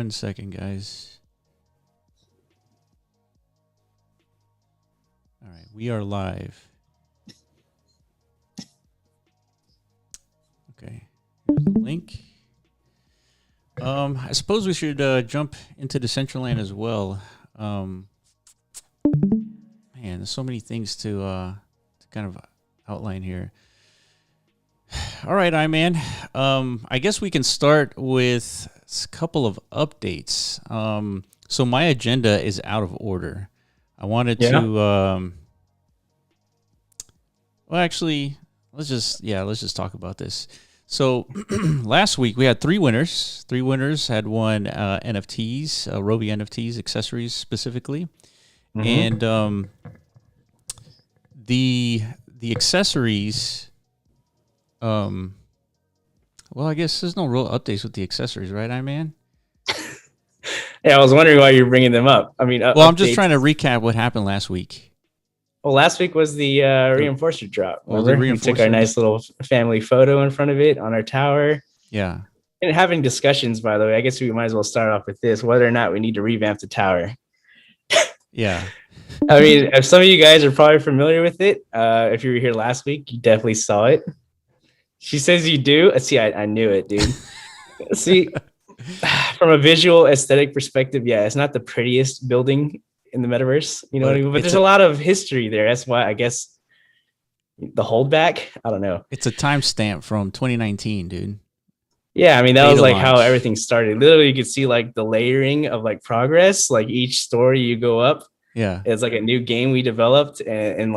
1 second, guys. All right, we are live. Okay, here's the link. I suppose we should jump into Decentraland as well. Man, there's so many things to kind of outline here. All right, man. I guess we can start with a couple of updates. So my agenda is out of order. I wanted to. Well, actually, let's just talk about this. So last week we had three winners. Three winners had won NFTs, Rovi NFTs, accessories specifically, and the accessories. Well, I guess there's no real updates with the accessories, right, man? Yeah, I was wondering why you're bringing them up. I mean, I'm just trying to recap what happened last week. Well, last week was the reinforcer drop. We took our nice little family photo in front of it on our tower. Yeah. And having discussions, by the way, I guess we might as well start off with this, whether or not we need to revamp the tower. Yeah. I mean, if some of you guys are probably familiar with it, if you were here last week, you definitely saw it. She says you do. See, I knew it, dude. See, from a visual aesthetic perspective, yeah, it's not the prettiest building in the metaverse, you know what I mean? But there's a lot of history there. That's why I guess the holdback, I don't know. It's a timestamp from 2019, dude. Yeah, I mean, that was like how everything started. Literally, you could see like the layering of like progress, like each story you go up. Yeah. It's like a new game we developed and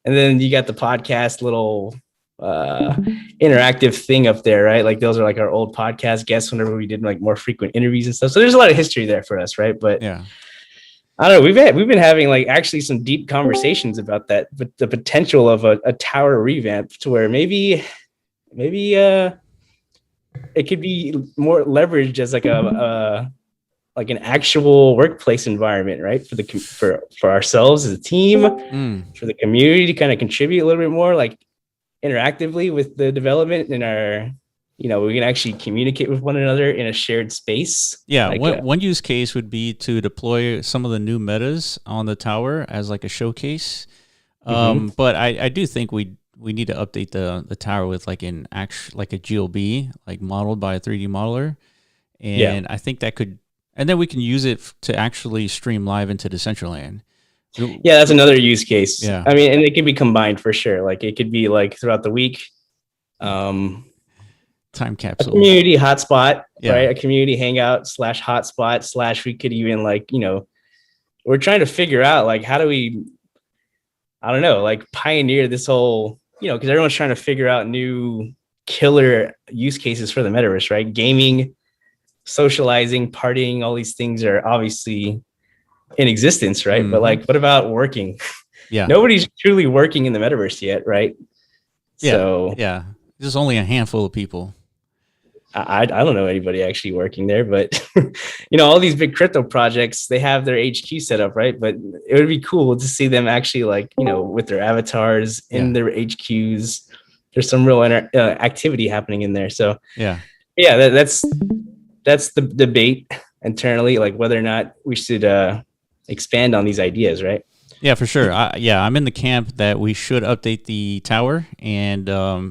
then you got the podcast little interactive thing up there, right? Like those are like our old podcast guests whenever we did like more frequent interviews and stuff. So there's a lot of history there for us, right? But yeah. I don't know. We've been having like actually some deep conversations about that, but the potential of a tower revamp to where maybe it could be more leveraged as like like an actual workplace environment, right? For ourselves as a team, for the community to kind of contribute a little bit more, like interactively with the development in our. You know, we can actually communicate with one another in a shared space. Yeah, like one use case would be to deploy some of the new metas on the tower as like a showcase. But I do think we need to update the tower with like a GLB, like modeled by a 3D modeler. And I think that could, and then we can use it to actually stream live into Decentraland. Yeah, that's another use case. Yeah. I mean, and it can be combined for sure. Like it could be like throughout the week. Time capsule, a community hotspot, right? A community hangout /hotspot / we could even like, you know, we're trying to figure out like how do we, I don't know, like pioneer this whole, you know, because everyone's trying to figure out new killer use cases for the metaverse, right? Gaming, socializing, partying, all these things are obviously in existence, right? But like, what about working? Yeah, nobody's truly working in the metaverse yet, right? Yeah, so there's only a handful of people. I don't know anybody actually working there, but you know, all these big crypto projects, they have their HQ set up, right? But it would be cool to see them actually like, you know, with their avatars in their HQs. There's some real activity happening in there. So that's the debate internally, like whether or not we should expand on these ideas, right? Yeah, for sure. I'm in the camp that we should update the tower and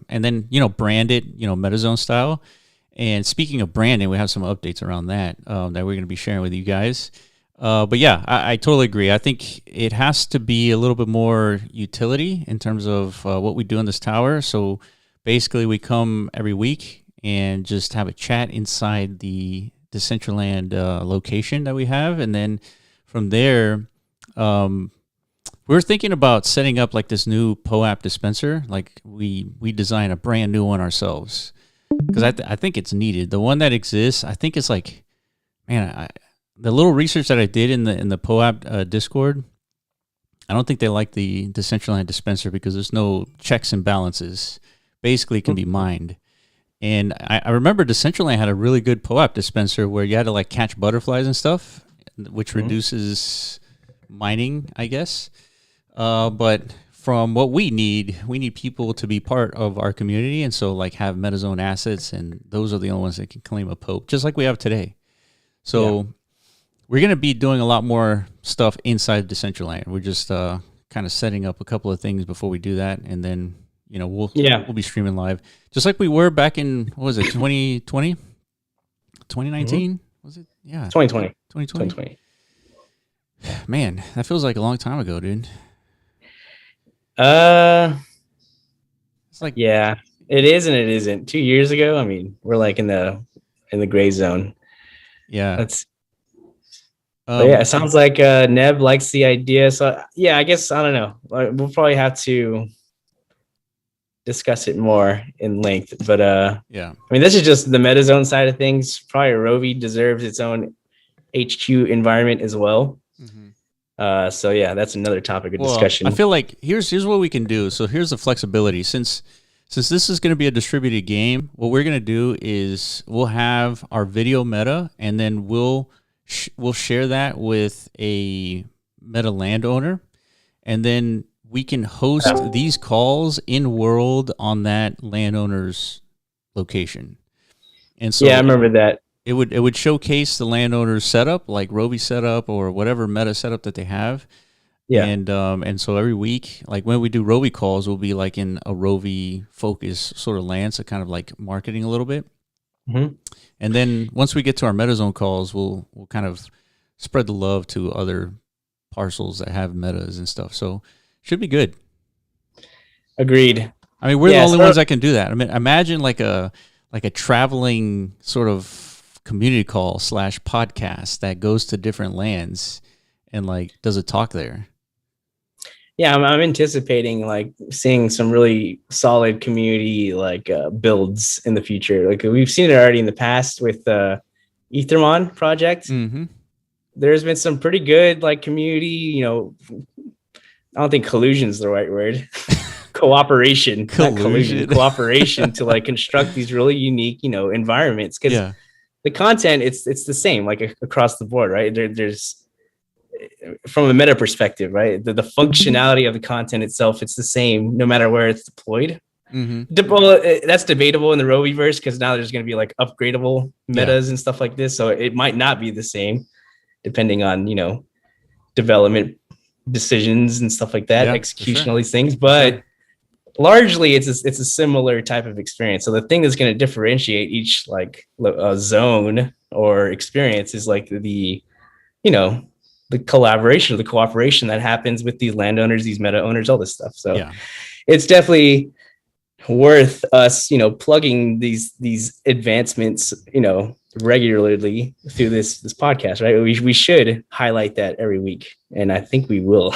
then, you know, brand it, you know, MetaZone style. And speaking of branding, we have some updates around that that we're going to be sharing with you guys. But yeah, I totally agree. I think it has to be a little bit more utility in terms of what we do in this tower. So basically, we come every week and just have a chat inside the Decentraland location that we have. And then from there, we're thinking about setting up like this new POAP dispenser. Like we design a brand new one ourselves. Because I think it's needed. The one that exists, I think it's like, man, the little research that I did in the POAP Discord, I don't think they like the Decentraland dispenser because there's no checks and balances. Basically, it can be mined. And I remember Decentraland had a really good POAP dispenser where you had to like catch butterflies and stuff, which reduces mining, I guess. But from what we need people to be part of our community, and so like have MetaZone assets, and those are the only ones that can claim a POAP, just like we have today. So we're going to be doing a lot more stuff inside Decentraland. We're just kind of setting up a couple of things before we do that, and then we'll be streaming live just like we were back in, what was it, 2020, 2019? Was it? Yeah, 2020. Man, that feels like a long time ago, dude. It's like, yeah, it is and it isn't. 2 years ago, I mean, we're like in the gray zone. Yeah. That's yeah, it sounds like Neb likes the idea. So yeah, I guess, I don't know. We'll probably have to discuss it more in length. But yeah, I mean, this is just the MetaZone side of things. Probably Rovi deserves its own HQ environment as well. Mm-hmm. So yeah, that's another topic of discussion. I feel like here's what we can do. So here's the flexibility. Since this is going to be a distributed game, what we're going to do is we'll have our video meta, and then we'll share that with a meta landowner, and then we can host these calls in world on that landowner's location. And so yeah, I remember that. It would showcase the landowner's setup, like Rovi setup or whatever meta setup that they have. Yeah. And so every week, like when we do Rovi calls, we'll be like in a Rovi focus sort of land, so kind of like marketing a little bit. Mm-hmm. And then once we get to our MetaZone calls, we'll kind of spread the love to other parcels that have metas and stuff. So should be good. Agreed. I mean, we're the only ones that can do that. I mean, imagine like a traveling sort of community call / podcast that goes to different lands and like does a talk there. Yeah, I'm anticipating like seeing some really solid community like builds in the future. Like we've seen it already in the past with Ethermon project. Mm-hmm. There's been some pretty good like community, I don't think collusion is the right word. Cooperation to like construct these really unique, environments. Because the content, it's the same like across the board, right? There's from a meta perspective, right? The functionality of the content itself, it's the same no matter where it's deployed. Mm-hmm. Well, that's debatable in the Roviverse because now there's going to be like upgradable metas and stuff like this. So it might not be the same depending on, development decisions and stuff like that, execution, all these things. But largely it's a similar type of experience. So the thing that's going to differentiate each like zone or experience is like the collaboration or the cooperation that happens with these landowners, these meta owners, all this stuff. So it's definitely worth us, plugging these advancements, regularly through this podcast, right? We should highlight that every week, and I think we will.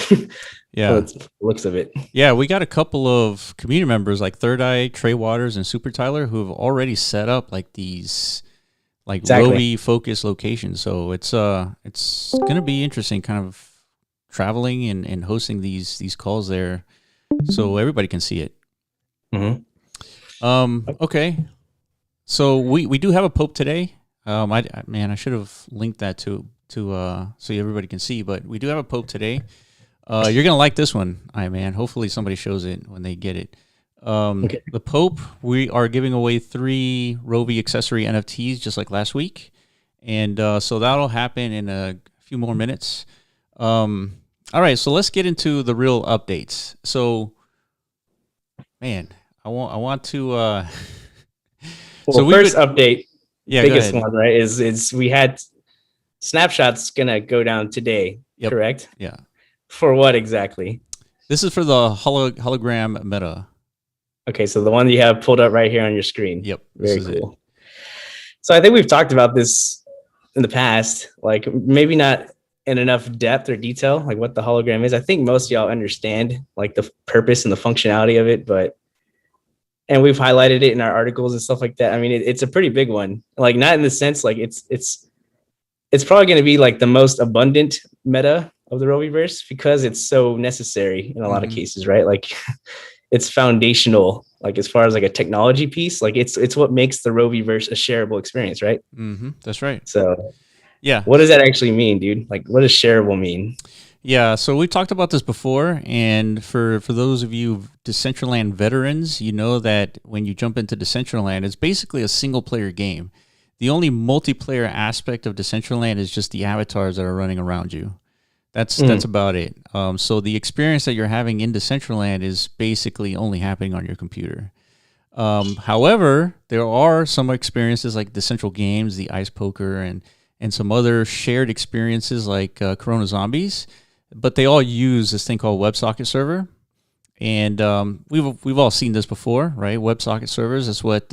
Yeah, looks of it. Yeah, we got a couple of community members like Third Eye, Trey Waters, and Super Tyler who have already set up like these like Rovi focus locations. So it's gonna be interesting, kind of traveling and hosting these calls there, so everybody can see it. Mm-hmm. Okay, so we do have a Pope today. I should have linked that to so everybody can see, but we do have a Pope today. You're gonna like this one, hopefully somebody shows it when they get it. The Pope, we are giving away 3 Rovi Accessory NFTs just like last week, and so that'll happen in a few more minutes. All right, so let's get into the real updates. So, man, I want to. First update, biggest one, right? Is we had snapshots gonna go down today, correct? Yeah. For what exactly? This is for the hologram meta. Okay, so the one you have pulled up right here on your screen. Yep. Very cool. So I think we've talked about this in the past, like maybe not in enough depth or detail, like what the hologram is. I think most of y'all understand like the purpose and the functionality of it, and we've highlighted it in our articles and stuff like that. I mean, it's a pretty big one. Like not in the sense like it's probably going to be like the most abundant meta of the Roviverse because it's so necessary in a lot of cases, right? Like it's foundational, like as far as like a technology piece, like it's what makes the Roviverse a shareable experience, right? Mm-hmm. That's right. So yeah, what does that actually mean, dude? Like what does shareable mean? Yeah, so we talked about this before, and for those of you Decentraland veterans, you know that when you jump into Decentraland, it's basically a single player game. The only multiplayer aspect of Decentraland is just the avatars that are running around you. That's about it. So the experience that you're having in Decentraland is basically only happening on your computer. However, there are some experiences like Decentral Games, the Ice Poker, and some other shared experiences like Corona Zombies, but they all use this thing called WebSocket server. And we've all seen this before, right? WebSocket servers. That's what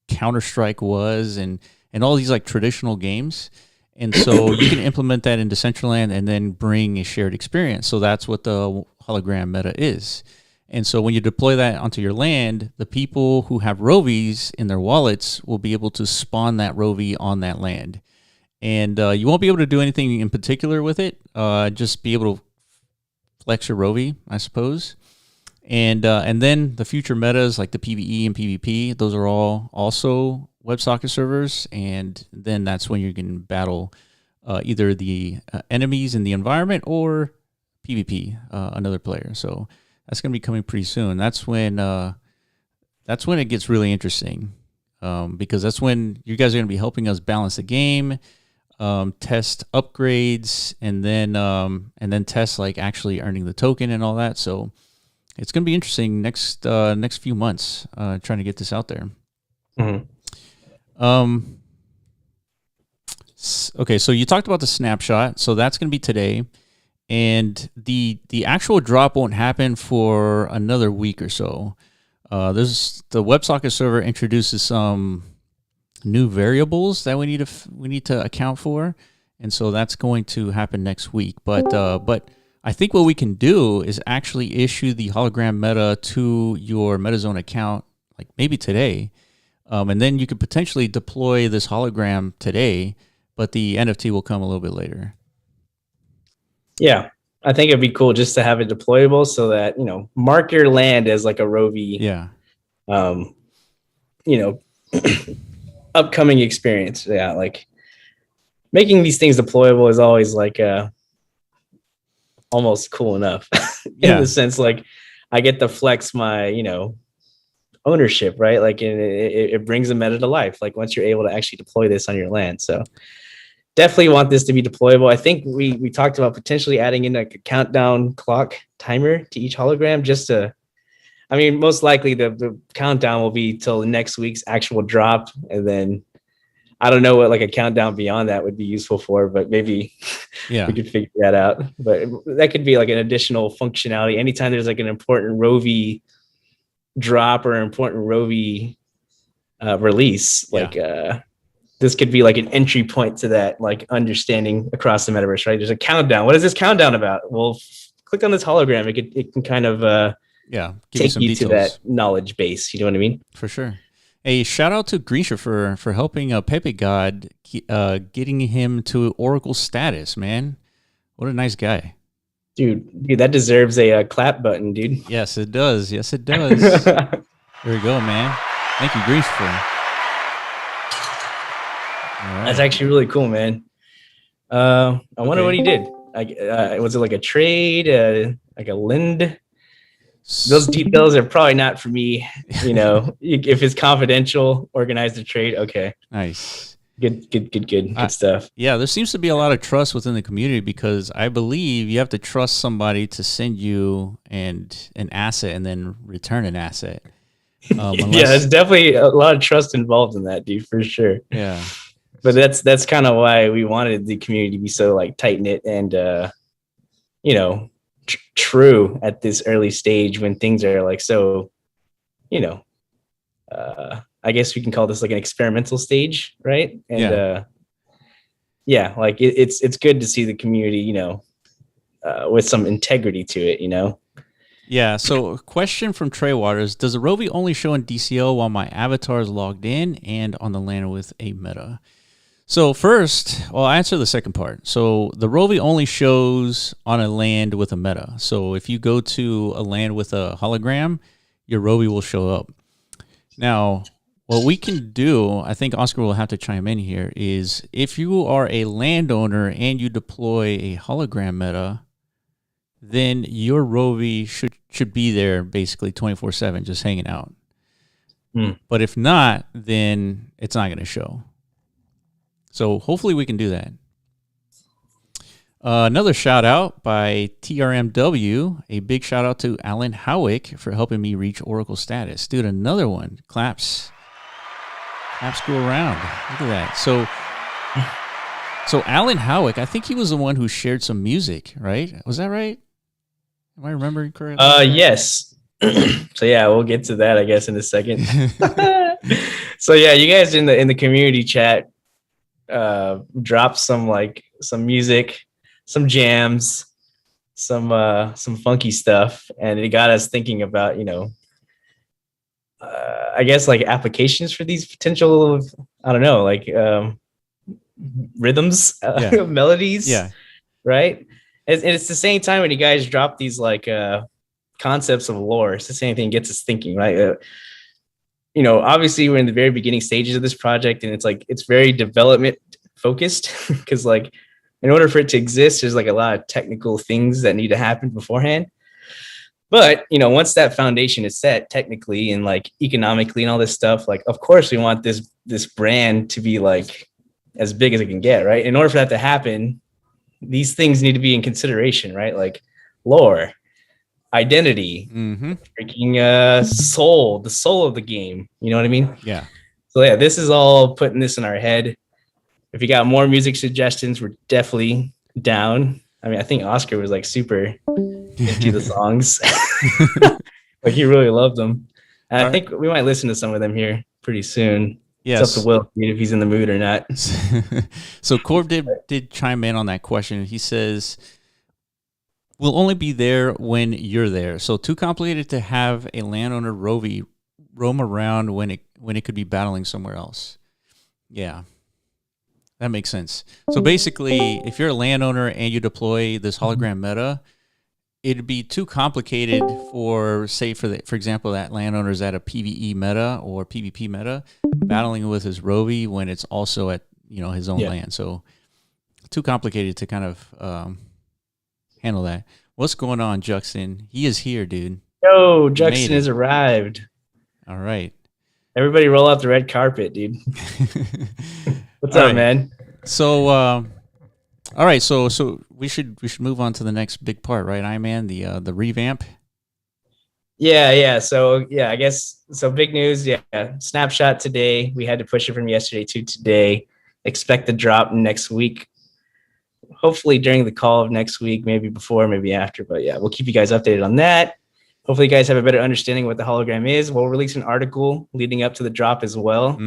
Counter-Strike was, and all these like traditional games. And so you can implement that in Decentraland and then bring a shared experience. So that's what the hologram meta is. And so when you deploy that onto your land, the people who have Rovies in their wallets will be able to spawn that Rovi on that land. And you won't be able to do anything in particular with it. Just be able to flex your Rovi, I suppose. And then the future metas like the PvE and PvP, those are all also WebSocket servers, and then that's when you can battle either the enemies in the environment or PvP, another player. So that's going to be coming pretty soon. That's when it gets really interesting, because that's when you guys are going to be helping us balance the game, test upgrades, and then test like actually earning the token and all that. So it's going to be interesting next few months, trying to get this out there. Mm-hmm. Okay, so you talked about the snapshot, so that's going to be today, and the actual drop won't happen for another week or so. There's the WebSocket server introduces some new variables that we need to account for, and so that's going to happen next week. But I think what we can do is actually issue the hologram meta to your MetaZone account, like maybe today. And then you could potentially deploy this hologram today, but the NFT will come a little bit later. Yeah, I think it'd be cool just to have it deployable so that, mark your land as like a Rovi. Yeah. Upcoming experience. Yeah, like making these things deployable is always like almost cool enough in the sense like I get to flex my, ownership, right? Like it brings a meta to life, like once you're able to actually deploy this on your land. So definitely want this to be deployable. I think we talked about potentially adding in like a countdown clock timer to each hologram, just to, most likely the countdown will be till next week's actual drop, and then I don't know what like a countdown beyond that would be useful for, but maybe we could figure that out. But that could be like an additional functionality anytime there's like an important Rovi drop or important Rovi release. Like this could be like an entry point to that like understanding across the metaverse, right? There's a countdown. What is this countdown about? Well, click on this hologram. It can kind of take you to that knowledge base. You know what I mean? For sure. Hey, shout out to Grisha for helping Pepe God getting him to Oracle status, man. What a nice guy. Dude, that deserves a clap button, dude. Yes, it does. Yes, it does. There we go, man. Thank you, Grisha. Right. That's actually really cool, man. I wonder what he did. Was it like a trade, like a lend? Those details are probably not for me. If it's confidential, organize the trade. Okay. Nice. Good stuff. Yeah, there seems to be a lot of trust within the community, because I believe you have to trust somebody to send you an asset and then return an asset. There's definitely a lot of trust involved in that, dude, for sure. Yeah. But that's kind of why we wanted the community to be so like tight knit and true at this early stage when things are like so, I guess we can call this like an experimental stage, right? And like it's good to see the community, with some integrity to it, Yeah. So, a question from Trey Waters: does the Rovi only show in DCO while my avatar is logged in and on the land with a meta? So first, I'll answer the second part. So the Rovi only shows on a land with a meta. So if you go to a land with a hologram, your Rovi will show up. Now, what we can do, I think Oscar will have to chime in here, is if you are a landowner and you deploy a hologram meta, then your Rovi should be there basically 24/7, just hanging out. But if not, then it's not going to show. So hopefully we can do that. Another shout out by TRMW. A big shout out to Alan Howick for helping me reach Oracle status. Dude, another one. Claps go around. Look at that. So Alan Howick, I think he was the one who shared some music, right? Was that right? Am I remembering correctly? Yes. So yeah, we'll get to that, I guess, in a second. So yeah, you guys in the community chat dropped some music, some jams, some funky stuff, and it got us thinking about, I guess like applications for these potential, I don't know, like rhythms, melodies, right? And it's the same time when you guys drop these like concepts of lore. It's the same thing, gets us thinking, right? Obviously we're in the very beginning stages of this project, and it's very development focused because like in order for it to exist, there's like a lot of technical things that need to happen beforehand. But once that foundation is set technically and like economically and all this stuff, like of course we want this brand to be like as big as it can get, right? In order for that to happen, these things need to be in consideration, right? Like lore, identity, freaking soul, the soul of the game. You know what I mean? Yeah. So yeah, this is all putting this in our head. If you got more music suggestions, we're definitely down. I mean, I think Oscar was like super into the songs. Like he really loved them. And I think we might listen to some of them here pretty soon. Yes. It's up to Will if he's in the mood or not. So Corb did chime in on that question. He says, we'll only be there when you're there. So too complicated to have a landowner Rovi roam around when it could be battling somewhere else. Yeah. That makes sense. So basically, if you're a landowner and you deploy this hologram meta, it'd be too complicated for example, that landowner's at a PvE meta or PvP meta, battling with his Rovi when it's also at his own land. So too complicated to kind of handle that. What's going on, Juxon? He is here, dude. Yo, Juxon has arrived. All right. Everybody roll out the red carpet, dude. What's up, man? So, all right. So we should move on to the next big part, right? Iman, the revamp. Yeah. So yeah, I guess so. Big news. Yeah, snapshot today. We had to push it from yesterday to today. Expect the drop next week. Hopefully during the call of next week, maybe before, maybe after. But yeah, we'll keep you guys updated on that. Hopefully you guys have a better understanding of what the hologram is. We'll release an article leading up to the drop as well.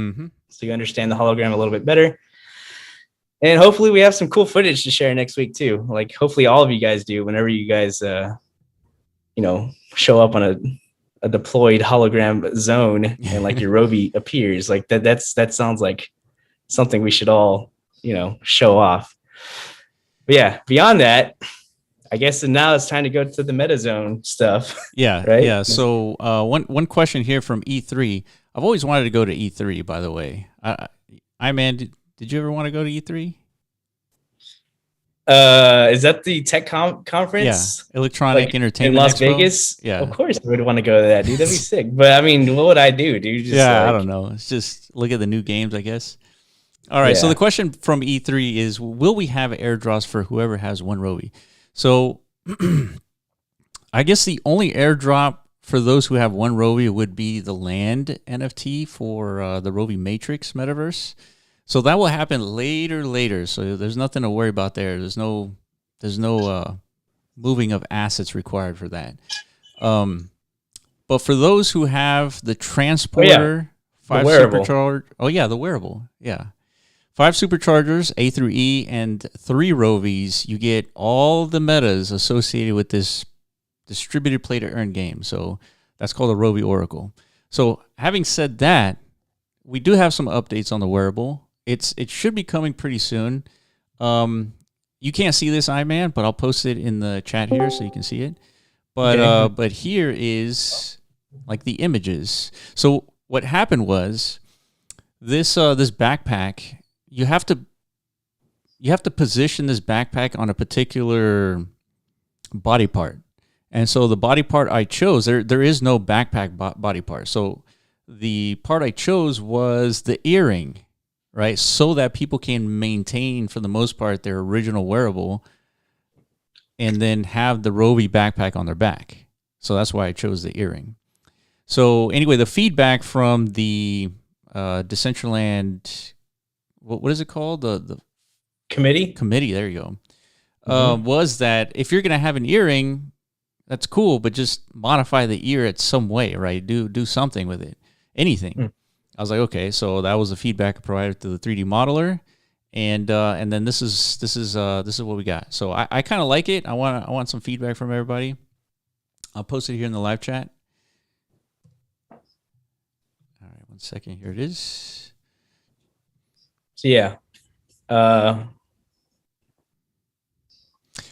So you understand the hologram a little bit better. And hopefully we have some cool footage to share next week too. Like hopefully all of you guys do whenever you guys, show up on a deployed hologram zone and like your Rovi appears. Like that sounds like something we should all, show off. But yeah, beyond that, I guess now it's time to go to the meta zone stuff. Yeah. Right? Yeah. So one question here from E3. I've always wanted to go to E3, by the way. Did you ever want to go to E3? Is that the tech conference? Yeah. Electronic Entertainment in Las Expo? Vegas? Yeah. Of course I would want to go to that, dude. That'd be sick. But I mean, what would I do, dude? Just I don't know. It's just look at the new games, I guess. All right. Yeah. So the question from E3 is, will we have airdrops for whoever has one Rovi? So I guess the only airdrop for those who have one Rovi would be the land NFT for the Rovi Matrix metaverse. So that will happen later. So there's nothing to worry about there. There's no moving of assets required for that. But for those who have the transporter, the wearable. 5 superchargers, A through E, and 3 Rovis, you get all the metas associated with this distributed play to earn game. So that's called a Rovi Oracle. So having said that, we do have some updates on the wearable. It should be coming pretty soon. You can't see this, Iman, but I'll post it in the chat here so you can see it. But here is like the images. So what happened was this backpack. You have to position this backpack on a particular body part. And so the body part I chose, there is no backpack body part. So the part I chose was the earring, right? So that people can maintain, for the most part, their original wearable and then have the Rovi backpack on their back. So that's why I chose the earring. So anyway, the feedback from the Decentraland, what is it called? The committee? Committee, there you go. Was that if you're going to have an earring, that's cool, but just modify the ear at some way, right? Do something with it, anything. I was like, okay, so that was the feedback provided to the 3D modeler, and then this is what we got. So I kind of like it. I want some feedback from everybody. I'll post it here in the live chat. All right, 1 second. Here it is. So yeah.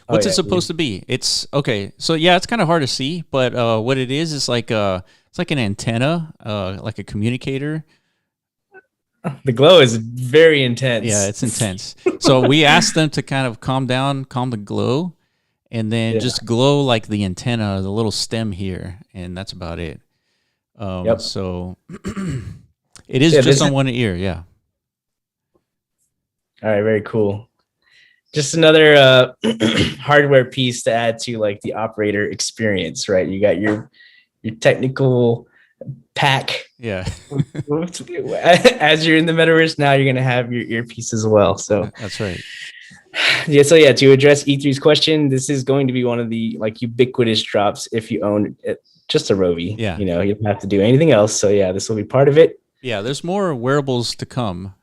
What's it supposed to be? It's okay. So yeah, it's kind of hard to see, but what it is like it's like an antenna, like a communicator. The glow is very intense. Yeah, it's intense. So we asked them to kind of calm the glow, and then just glow like the antenna, the little stem here, and that's about it. So it is just on one ear. Yeah. All right. Very cool. Just another hardware piece to add to like the operator experience, right? You got your technical pack. Yeah. As you're in the metaverse, now you're gonna have your earpiece as well. So that's right. Yeah. So yeah, to address E3's question, this is going to be one of the like ubiquitous drops if you own just a Rovi. Yeah. You don't have to do anything else. So yeah, this will be part of it. Yeah. There's more wearables to come.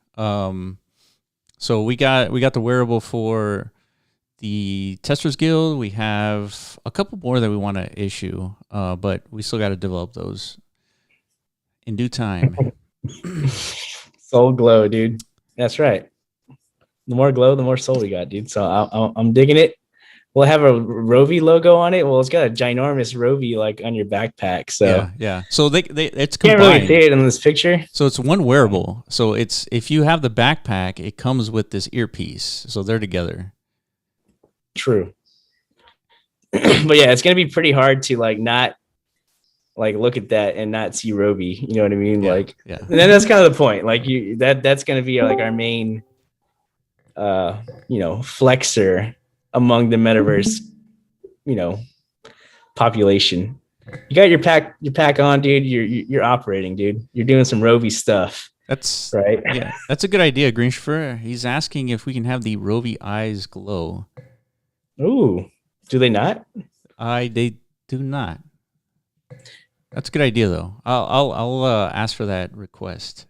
So we got the wearable for the Testers Guild. We have a couple more that we want to issue, but we still got to develop those in due time. Soul glow, dude. That's right. The more glow, the more soul we got, dude. So I'm digging it. We'll have a Rovi logo on it. Well, it's got a ginormous Rovi like on your backpack. So yeah. So it's combined. Can't really see it in this picture. So it's one wearable. So it's if you have the backpack, it comes with this earpiece. So they're together. True. But yeah, it's gonna be pretty hard to like not like look at that and not see Rovi. You know what I mean? Yeah, like, yeah. And then that's kind of the point. Like that's gonna be like our main, flexor among the metaverse, population. You got your pack on, dude. You're operating, dude. You're doing some Rovi stuff. That's right. Yeah, that's a good idea, Greenschfer. He's asking if we can have the Rovi eyes glow. Ooh, do they not? They do not. That's a good idea, though. I'll ask for that request.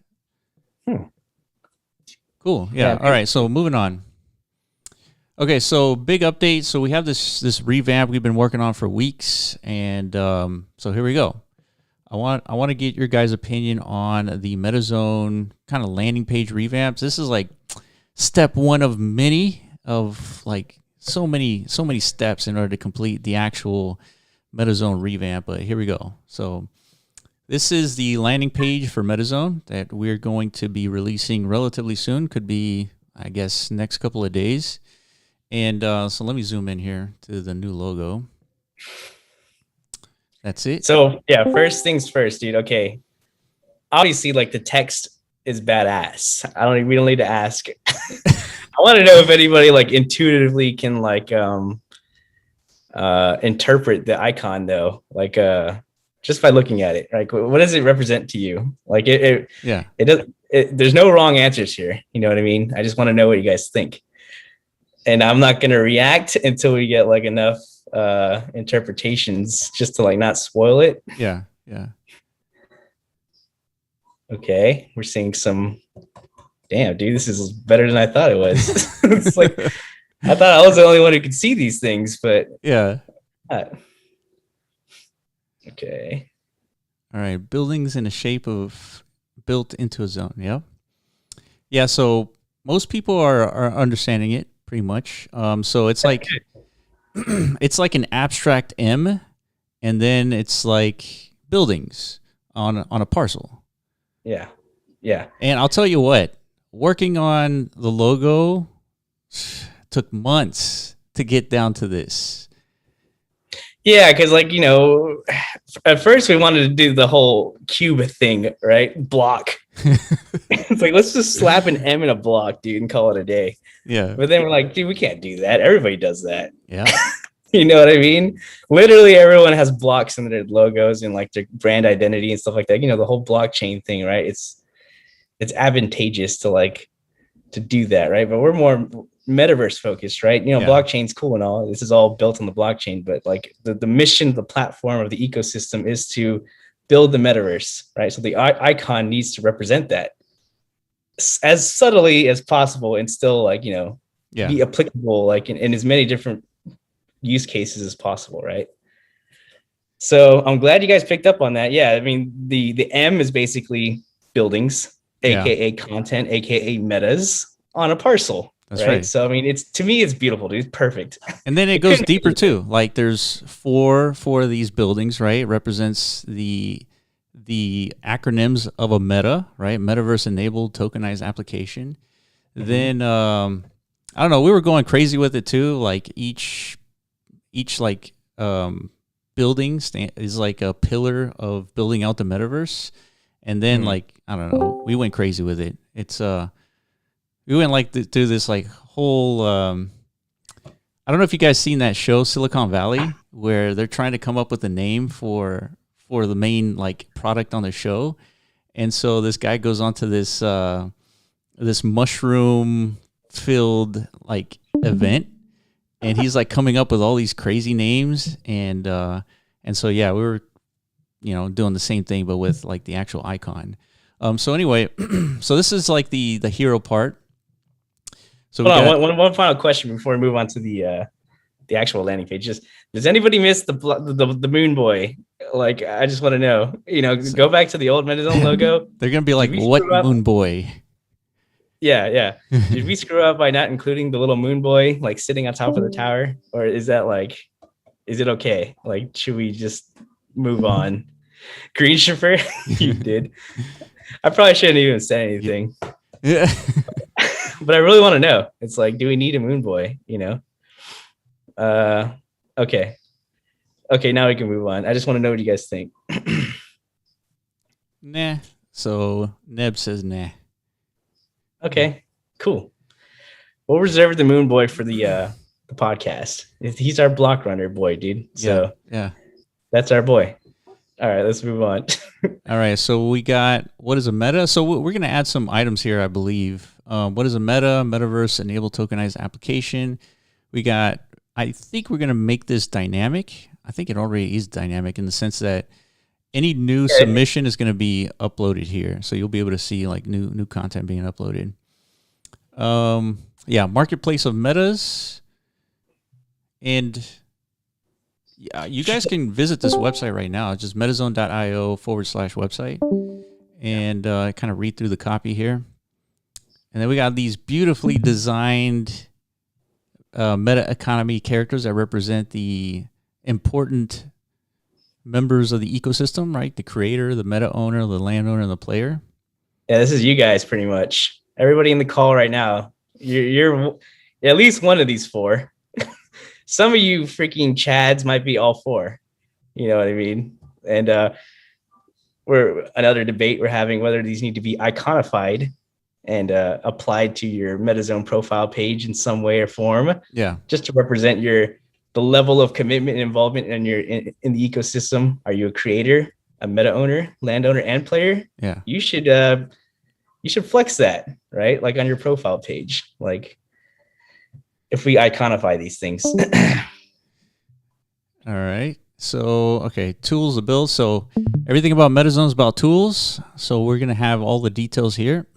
Cool. Yeah. All right. So moving on. Okay, so big update. So we have this revamp we've been working on for weeks, and so here we go. I want to get your guys' opinion on the MetaZone kind of landing page revamps. This is like step one of many of like so many steps in order to complete the actual MetaZone revamp. But here we go. So this is the landing page for MetaZone that we're going to be releasing relatively soon. Could be, I guess, next couple of days. And so let me zoom in here to the new logo. That's it. So yeah, first things first, dude. Okay, obviously, like the text is badass. We don't need to ask. I want to know if anybody like intuitively can like interpret the icon though, like just by looking at it. Like, what does it represent to you? Like it does. There's no wrong answers here. You know what I mean? I just want to know what you guys think. And I'm not going to react until we get like enough interpretations just to like not spoil it. Yeah. Okay. We're seeing some, damn, dude, this is better than I thought it was. It's like, I thought I was the only one who could see these things, but yeah. Okay. All right. Buildings in a shape of built into a zone. Yeah. Yeah. So most people are understanding it. Pretty much. So it's like it's like an abstract M, and then it's like buildings on a parcel. Yeah. And I'll tell you what, working on the logo took months to get down to this. Yeah, because like at first we wanted to do the whole cube thing, right? Block. It's like, let's just slap an M in a block, dude, and call it a day. Yeah. But then we're like, dude, we can't do that. Everybody does that. Yeah. You know what I mean? Literally everyone has blocks in their logos and like their brand identity and stuff like that. You know, the whole blockchain thing, right? It's advantageous to do that, right? But we're more metaverse focused, right? You know, blockchain's cool and all. This is all built on the blockchain, but like the mission, the platform of the ecosystem is to build the metaverse, right? So the icon needs to represent that as subtly as possible and still like, you know, be applicable like in as many different use cases as possible, right? So I'm glad you guys picked up on that. Yeah, I mean the M is basically buildings, aka content, aka metas on a parcel. That's right. So I mean, to me it's beautiful, dude. It's perfect. And then it goes deeper too. Like there's four of these buildings, right? It represents the acronyms of a meta, right? Metaverse enabled tokenized application. Mm-hmm. Then I don't know, we were going crazy with it too. Like each like building is like a pillar of building out the metaverse. And then like, I don't know, we went crazy with it. It's we went like through this like whole I don't know if you guys seen that show Silicon Valley where they're trying to come up with a name for the main like product on the show. And so this guy goes on to this this mushroom filled like event, and he's like coming up with all these crazy names, and so yeah, we were, you know, doing the same thing but with like the actual icon. So anyway, so this is like the hero part. So one final question before we move on to the actual landing page. Just does anybody miss the moon boy? Like, I just want to know. You know, go back to the old MetaZone logo. They're gonna be like, what moon boy? Yeah. Did we screw up by not including the little moon boy like sitting on top of the tower, or is that like, is it okay? Like, should we just move on? Green Shipper, you did. I probably shouldn't even say anything. Yeah. But I really want to know. It's like, do we need a moon boy? You know. Okay. Now we can move on. I just want to know what you guys think. Nah. So Neb says nah. Okay, cool. We'll reserve the moon boy for the podcast. He's our block runner boy, dude. So yeah, that's our boy. All right, let's move on. All right, so we got, what is a meta? So we're going to add some items here, I believe. What is a meta? Metaverse enabled tokenized application. We got, I think we're going to make this dynamic. I think it already is dynamic in the sense that any new submission is going to be uploaded here. So you'll be able to see like new content being uploaded. Yeah, marketplace of metas. And yeah, you guys can visit this website right now. It's just metazone.io/website. And kind of read through the copy here. And then we got these beautifully designed meta economy characters that represent the important members of the ecosystem, right? The creator, the meta owner, the landowner, and the player. Yeah, this is you guys pretty much. Everybody in the call right now, you're at least one of these four. Some of you freaking Chads might be all four. You know what I mean? And we're another debate we're having whether these need to be iconified and applied to your MetaZone profile page in some way or form. Yeah. Just to represent the level of commitment and involvement in the ecosystem. Are you a creator, a meta owner, landowner, and player? Yeah. You should flex that, right? Like on your profile page. Like if we iconify these things. All right. So, okay, tools to build. So everything about MetaZone is about tools. So we're going to have all the details here.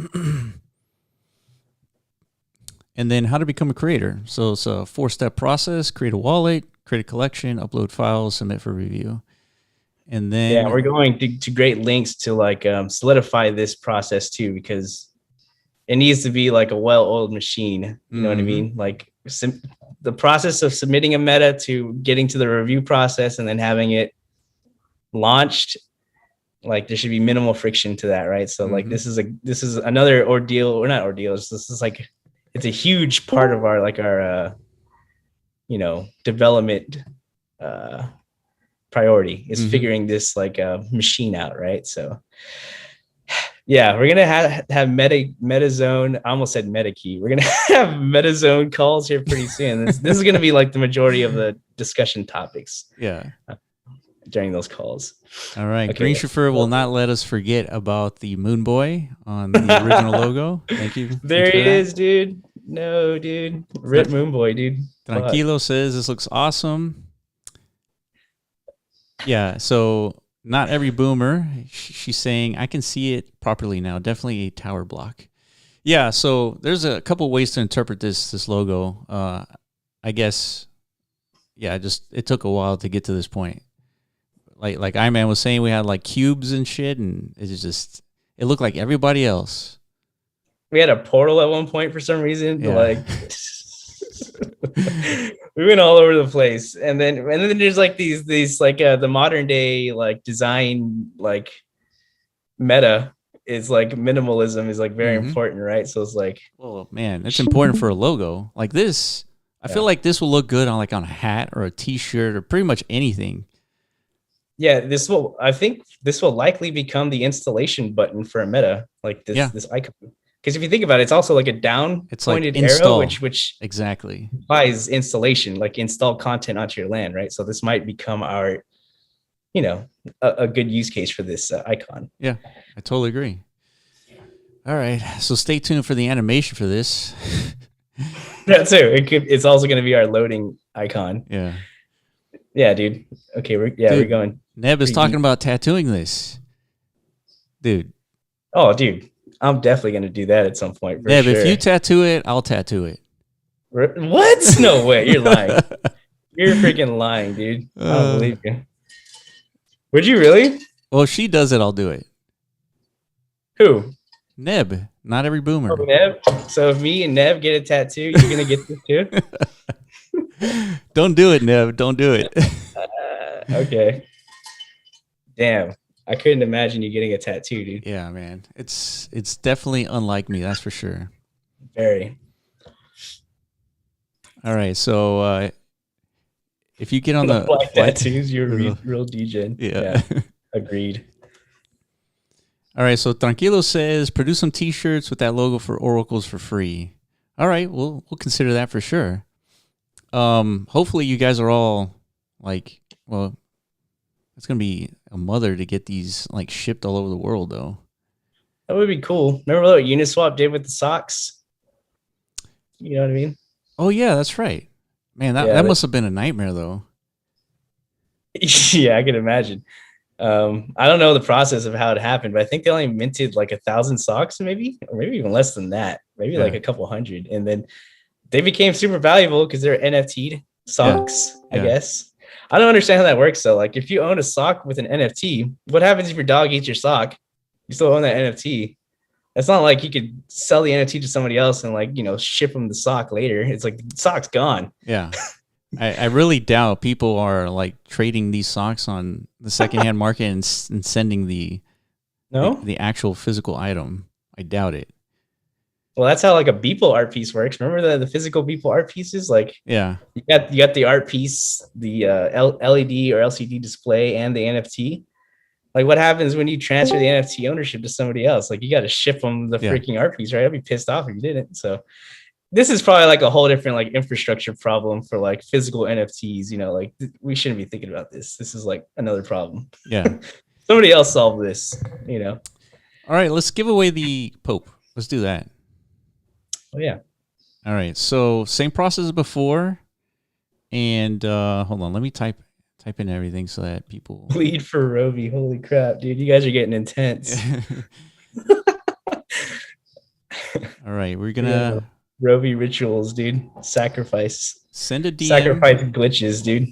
And then how to become a creator. So it's a 4-step process: create a wallet, create a collection, upload files, submit for review. And then we're going to great lengths to like solidify this process too, because it needs to be like a well-oiled machine. You know what I mean? Like the process of submitting a meta to getting to the review process and then having it launched, like there should be minimal friction to that, right? So like this is another ordeal, or not ordeals. This is like, it's a huge part of our development priority is figuring this like machine out, right? So Yeah, we're gonna have MetaZone. I almost said MetaKey. We're gonna have MetaZone calls here pretty soon. This is gonna be like the majority of the discussion topics. Yeah. During those calls. All right. Okay. Green Chauffeur will not let us forget about the Moon Boy on the original logo. Thank you. There he is, dude. No, dude. Rip Moon Boy, dude. Tranquilo says this looks awesome. Yeah. So not every boomer. She's saying I can see it properly now. Definitely a tower block. Yeah. So there's a couple ways to interpret this logo. I guess. Yeah. It took a while to get to this point. Like Iron was saying, we had like cubes and shit, and it looked like everybody else. We had a portal at one point for some reason. Yeah. Like we went all over the place, and then there's like these like the modern day like design like meta is like minimalism is like very important, right? So it's like, well, man, it's important for a logo like this. I feel like this will look good on a hat or a T-shirt or pretty much anything. Yeah, I think this will likely become the installation button for a meta, like this icon. Because if you think about it, it's also like a down pointed arrow, which exactly implies installation, like install content onto your land, right? So this might become our, a good use case for this icon. Yeah, I totally agree. All right, so stay tuned for the animation for this. That too. It's also going to be our loading icon. Yeah. Yeah, dude. Okay, we're going. Neb is talking about tattooing this, dude. Oh, dude, I'm definitely gonna do that at some point. Neb, sure. If you tattoo it, I'll tattoo it. What? No way. You're lying. You're freaking lying, dude. I don't believe you. Would you really? Well, if she does it, I'll do it. Who? Neb. Not every boomer. Oh, Neb. So if me and Neb get a tattoo, you're gonna get this too. Don't do it, Neb. Don't do it. Okay. Damn. I couldn't imagine you getting a tattoo, dude. Yeah, man. It's definitely unlike me, that's for sure. Very. All right, so if you get on the black tattoos, you're real DJ. Yeah. Agreed. All right, so Tranquilo says produce some T-shirts with that logo for Oracles for free. All right, we'll consider that for sure. Hopefully you guys are all like, well, it's gonna be a mother to get these like shipped all over the world, though. That would be cool. Remember what Uniswap did with the socks? You know what I mean? Oh yeah, that's right. Man, that must have been a nightmare, though. Yeah, I can imagine. I don't know the process of how it happened, but I think they only minted like 1,000 socks, maybe, or maybe even less than that. Maybe like a couple hundred, and then they became super valuable because they're NFT'd socks. I guess. I don't understand how that works though. Like if you own a sock with an NFT, what happens if your dog eats your sock? You still own that NFT. It's not like you could sell the NFT to somebody else and like, ship them the sock later. It's like the sock's gone. Yeah. I really doubt people are like trading these socks on the secondhand market and sending the actual physical item. I doubt it. Well, that's how like a Beeple art piece works. Remember the physical Beeple art pieces? Like, yeah, you got the art piece, the LED or LCD display, and the NFT. Like, what happens when you transfer the NFT ownership to somebody else? Like, you got to ship them the freaking art piece, right? I'd be pissed off if you didn't. So, this is probably like a whole different like infrastructure problem for like physical NFTs. Like we shouldn't be thinking about this. This is like another problem. Yeah, somebody else solve this. All right, let's give away the Pope. Let's do that. Oh yeah. All right. So same process as before, and hold on. Let me type in everything so that people bleed for Rovi. Holy crap, dude! You guys are getting intense. All right, we're gonna Rovi rituals, dude. Sacrifice. Send a DM. Sacrifice glitches, dude.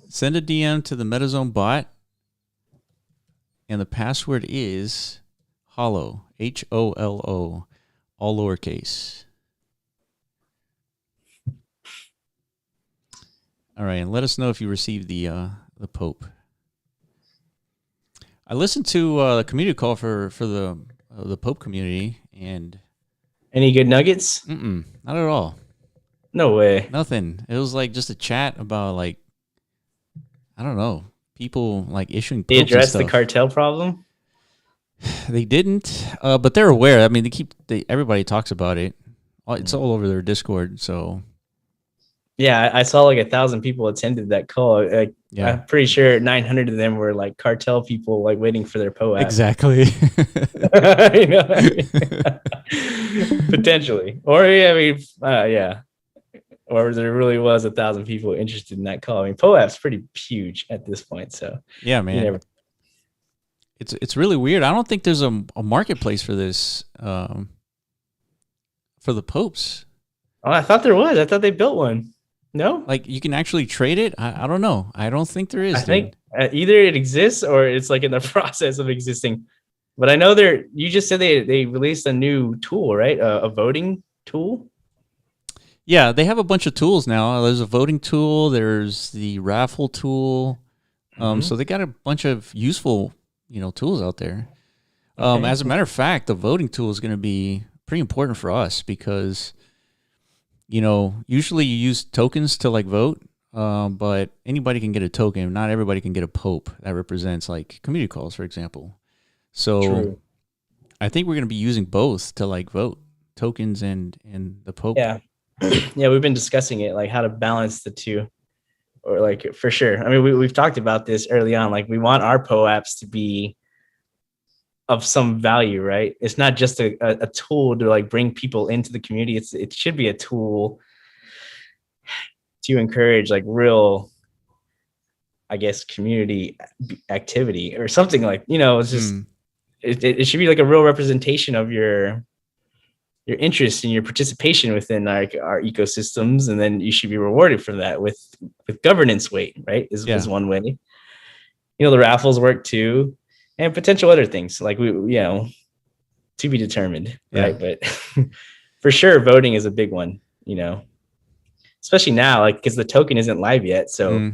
Send a DM to the MetaZone bot, and the password is hollow. HOLO, all lowercase. All right, and let us know if you received the Pope. I listened to the community call for the Pope community, and any good nuggets? Not at all. No way. Nothing. It was like just a chat about like, I don't know, people like issuing. They addressed the cartel problem. They didn't, but they're aware. I mean, everybody talks about it. It's all over their Discord. So Yeah, I saw like 1,000 people attended that call. Like, yeah, I'm pretty sure 900 of them were like cartel people, like waiting for their POAP. exactly. You know what I mean? Potentially, or yeah, I mean, yeah, or there really was 1,000 people interested in that call. I mean, POAP's pretty huge at this point, so Yeah, you man. never. It's really weird. I don't think there's a marketplace for this for the popes. Oh, I thought there was. I thought they built one. No, Like you can actually trade it. I don't know. I don't think there is. I dude. think either it exists or it's like in the process of existing. But I know they're. You just said they released a new tool, right? A voting tool. Yeah, they have a bunch of tools now. There's a voting tool. There's the raffle tool. So they got a bunch of useful, tools out there. Okay. As a matter of fact, the voting tool is going to be pretty important for us because, usually you use tokens to like vote, but anybody can get a token. Not everybody can get a pope that represents like community calls, for example. So True. I think we're going to be using both to like vote tokens and the pope. Yeah. Yeah, we've been discussing it, like how to balance the two, or like for sure. I mean, we've talked about this early on. Like we want our POAPs to be of some value, right? It's not just a tool to like bring people into the community. It should be a tool to encourage like real, I guess, community activity or something like, it's just, it should be like a real representation of your interest and your participation within our ecosystems. And then you should be rewarded for that with governance weight, right? Is one way. The raffles work too, and potential other things like to be determined, right? But for sure, voting is a big one, especially now, like, because the token isn't live yet. So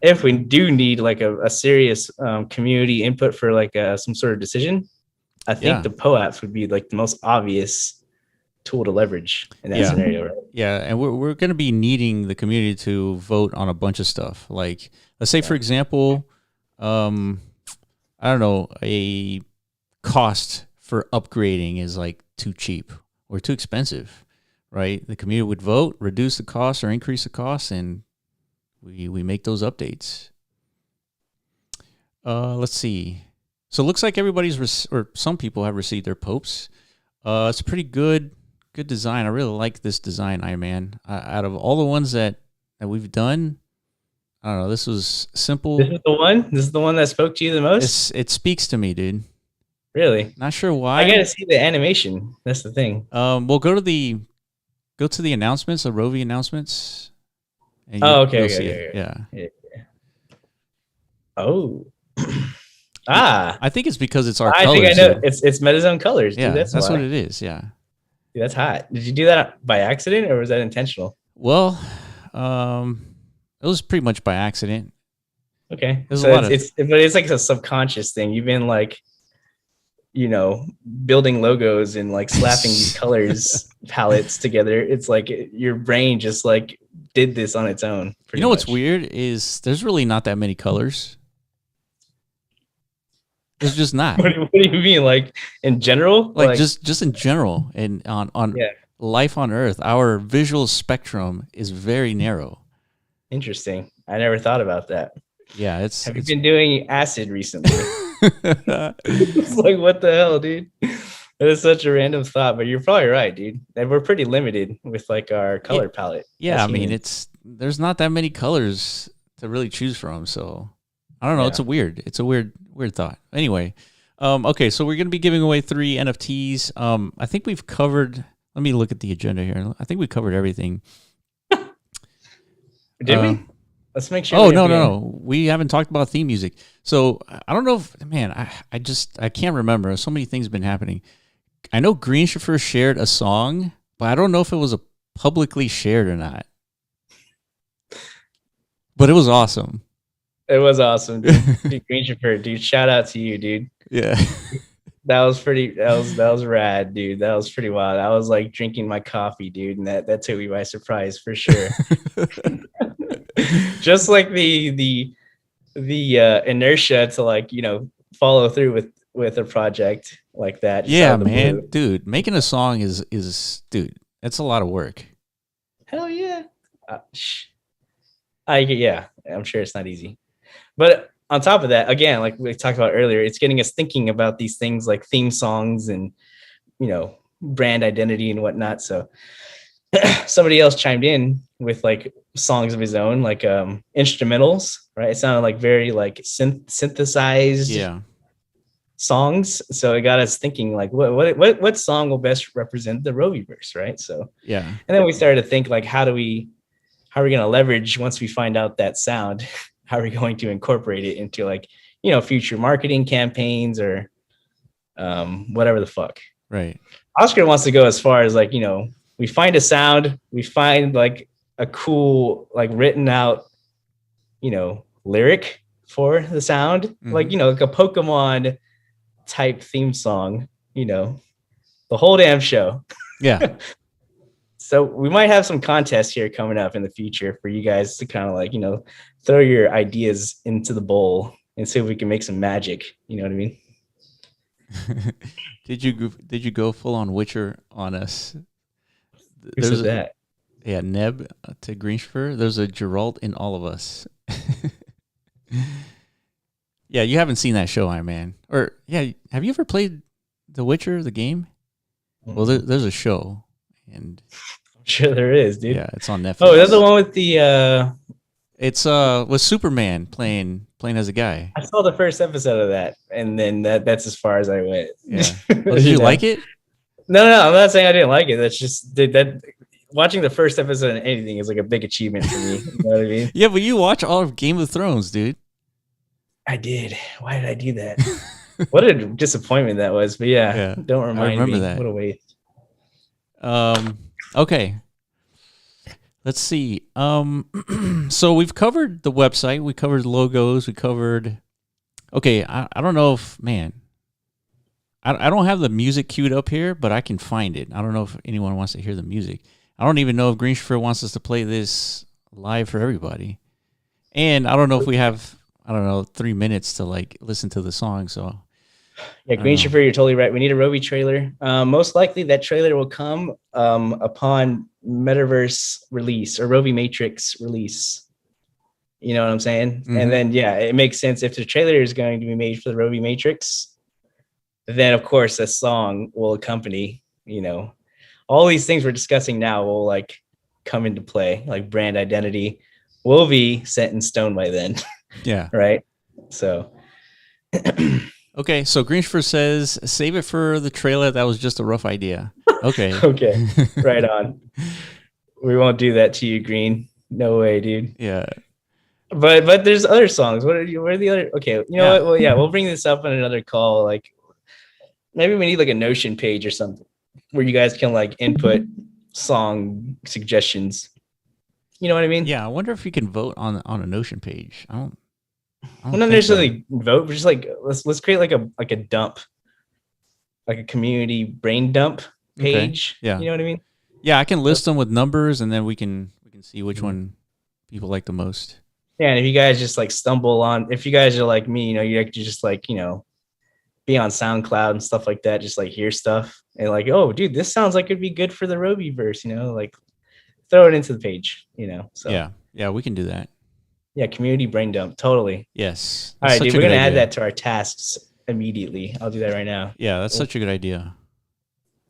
if we do need like a serious community input for like some sort of decision, I think the POAPs would be like the most obvious tool to leverage in that scenario, right? Yeah, and we're going to be needing the community to vote on a bunch of stuff. Like, let's say, for example, I don't know, a cost for upgrading is like too cheap or too expensive, right? The community would vote, reduce the cost or increase the cost, and we make those updates. Let's see. So it looks like everybody's or some people have received their popes. It's a pretty good design. I really like this design, man. Out of all the ones that we've done, I don't know. This was simple. This is the one. This is the one that spoke to you the most. It speaks to me, dude. Really? Not sure why. I gotta see the animation. That's the thing. We'll go to the announcements, the Rovi announcements. And okay. Yeah. Oh. I think it's because it's our colors. I think I know. It's MetaZone colors. Dude. Yeah, that's what it is. Yeah. Dude, that's hot. Did you do that by accident or was that intentional? Well, it was pretty much by accident. Okay. So it's like a subconscious thing. You've been like, building logos and like slapping these colors palettes together. It's like your brain just like did this on its own. What's weird is there's really not that many colors. There's just not. What do you mean? Like in general? Like just in general and on life on Earth, our visual spectrum is very narrow. Interesting. I never thought about that. Yeah, Have you been doing acid recently? It's like, what the hell, dude? That is such a random thought, but you're probably right, dude. And we're pretty limited with like our color palette. Yeah, I mean, there's not that many colors to really choose from, so I don't know. Yeah. It's a weird thought. Anyway, okay, so we're gonna be giving away 3 NFTs. I think we've covered. Let me look at the agenda here. I think we covered everything. Did we? Let's make sure. Oh, no. We haven't talked about theme music. So I don't know if, man, I can't remember. So many things have been happening. I know Green Chauffeur shared a song, but I don't know if it was publicly shared or not. But it was awesome. It was awesome, dude. Green Chauffeur, dude. Shout out to you, dude. Yeah. That was rad, dude. That was pretty wild. I was like drinking my coffee, dude, and that took me by surprise for sure. Just like the inertia to like follow through with a project like that. Just Yeah, out of the man, blue. dude, making a song is dude, that's a lot of work. Hell yeah. Yeah, I'm sure it's not easy. But on top of that, again, like we talked about earlier, it's getting us thinking about these things like theme songs and, brand identity and whatnot. So somebody else chimed in with like songs of his own, like instrumentals, right? It sounded like very like synthesized songs. So it got us thinking like what song will best represent the Roviverse, right? So yeah. And then we started to think like how are we going to leverage once we find out that sound? How are we going to incorporate it into like, future marketing campaigns or whatever the fuck. Right. Oscar wants to go as far as like, we find a sound, we find like a cool, like written out, lyric for the sound, like, like a Pokemon type theme song, the whole damn show. Yeah. So we might have some contests here coming up in the future for you guys to kind of like, throw your ideas into the bowl and see if we can make some magic. You know what I mean? Did you go full on Witcher on us? Who said that? Yeah, Neb to Greenspur. There's a Geralt in all of us. Yeah, you haven't seen that show, Iron Man. Or yeah, have you ever played The Witcher, the game? Well, there's a show, and I'm sure there is, dude. Yeah, it's on Netflix. Oh, that's the one with the. It's with Superman playing as a guy. I saw the first episode of that, and then that's as far as I went. Yeah. Well, did you like it? No, I'm not saying I didn't like it. That's just that watching the first episode of anything is like a big achievement for me. You know what I mean? Yeah, but you watch all of Game of Thrones, dude. I did. Why did I do that? What a disappointment that was. But yeah. Don't remind me. That. What a waste. Okay. Let's see. So we've covered the website. We covered logos. We covered. Okay, I don't know if I don't have the music queued up here, but I can find it. I don't know if anyone wants to hear the music. I don't even know if Greenspur wants us to play this live for everybody. And I don't know if we have 3 minutes to like listen to the song. So yeah, Greenspur, you're totally right. We need a Rovi trailer. Most likely that trailer will come upon Metaverse release or Rovi Matrix release. You know what I'm saying? Mm-hmm. And then, yeah, it makes sense if the trailer is going to be made for the Rovi Matrix, then of course a song will accompany, all these things we're discussing now will like come into play, like brand identity will be set in stone by then. Yeah. Right. So. Okay. So Greenspur says, save it for the trailer. That was just a rough idea. Okay. Okay. Right on. We won't do that to you, Green. No way, dude. Yeah. But there's other songs. What are the other? Okay. You know what? Well, yeah, we'll bring this up on another call. Like maybe we need like a Notion page or something where you guys can like input song suggestions. You know what I mean? Yeah. I wonder if you can vote on a Notion page. I don't not necessarily vote, but just like let's create like a dump, like a community brain dump page. Okay. Yeah. You know what I mean? Yeah, I can list them with numbers, and then we can see which one people like the most. Yeah, and if you guys just like stumble on, if you guys are like me, you like to just like, be on SoundCloud and stuff like that, just like hear stuff and like, oh, dude, this sounds like it'd be good for the Roviverse, like throw it into the page, So yeah, we can do that. Yeah, community brain dump, totally. Yes. All right, dude, we're gonna add that to our tasks immediately. I'll do that right now. Yeah, that's such a good idea.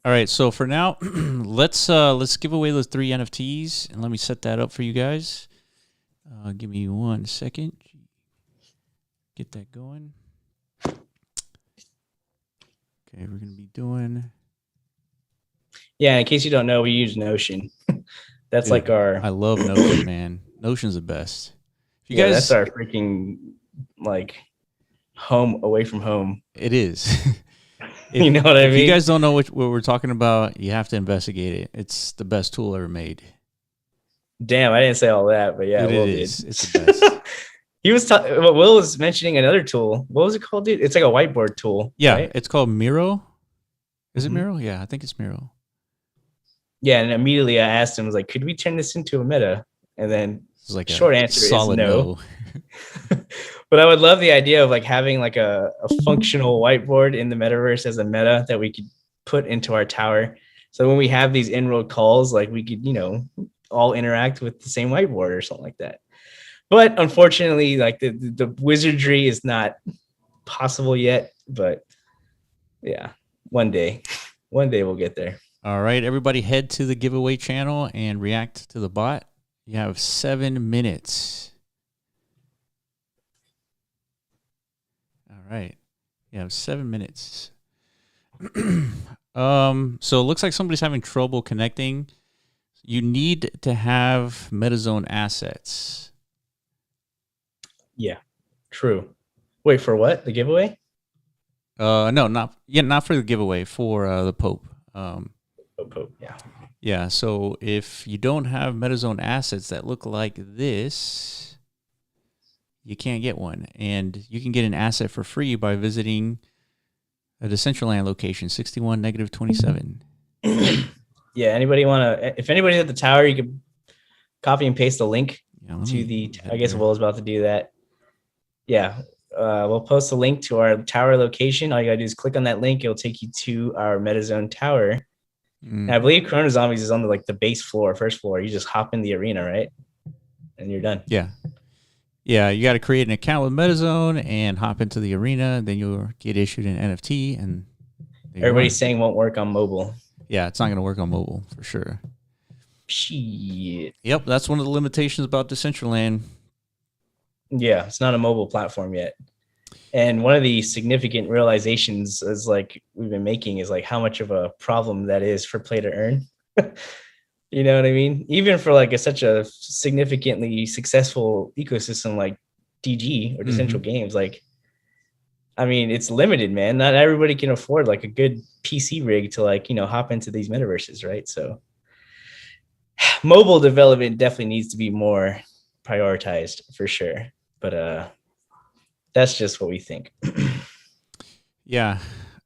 All right, so for now, let's give away those 3 NFTs, and let me set that up for you guys. Give me 1 second. Get that going. Okay, we're gonna be doing. Yeah, in case you don't know, we use Notion. That's Dude, like our. I love Notion, man. Notion's the best. If you guys, that's our freaking like home away from home. It is. You know what I mean? If you guys don't know what we're talking about, you have to investigate it. It's the best tool ever made. Damn, I didn't say all that, but yeah, Will did. It's the best. He was Will was mentioning another tool. What was it called, dude? It's like a whiteboard tool. Yeah, right? It's called Miro. Is it Miro? Yeah, I think it's Miro. Yeah, and immediately I asked him, I was like, could we turn this into a meta? And then like short answer is no. But I would love the idea of like having like a functional whiteboard in the metaverse as a meta that we could put into our tower. So when we have these in-road calls, like we could, all interact with the same whiteboard or something like that. But unfortunately, like the wizardry is not possible yet. But yeah, one day we'll get there. All right, everybody head to the giveaway channel and react to the bot. You have 7 minutes. All right. You have 7 minutes. So it looks like somebody's having trouble connecting. You need to have MetaZone assets. Yeah, true. Wait, for what? The giveaway? No, not for the giveaway, for the Pope. Pope, yeah. Yeah, so if you don't have MetaZone assets that look like this, you can't get one. And you can get an asset for free by visiting a Decentraland location, 61-27. Yeah, if anybody's at the tower, you can copy and paste the link to the, I guess Will's about to do that. Yeah, we'll post a link to our tower location. All you gotta do is click on that link. It'll take you to our MetaZone tower. And I believe Corona Zombies is on the base floor, first floor. You just hop in the arena, right? And you're done. Yeah. Yeah, you got to create an account with MetaZone and hop into the arena. Then you'll get issued an NFT. And everybody's saying won't work on mobile. Yeah, it's not going to work on mobile for sure. Shit. Yep, that's one of the limitations about Decentraland. Yeah, it's not a mobile platform yet. And one of the significant realizations is like we've been making is like how much of a problem that is for play to earn. You know what I mean? Even for like such a significantly successful ecosystem like DG or Decentral Games, like, I mean, it's limited, man. Not everybody can afford like a good PC rig to like, hop into these metaverses, right? So mobile development definitely needs to be more prioritized for sure. But that's just what we think. Yeah.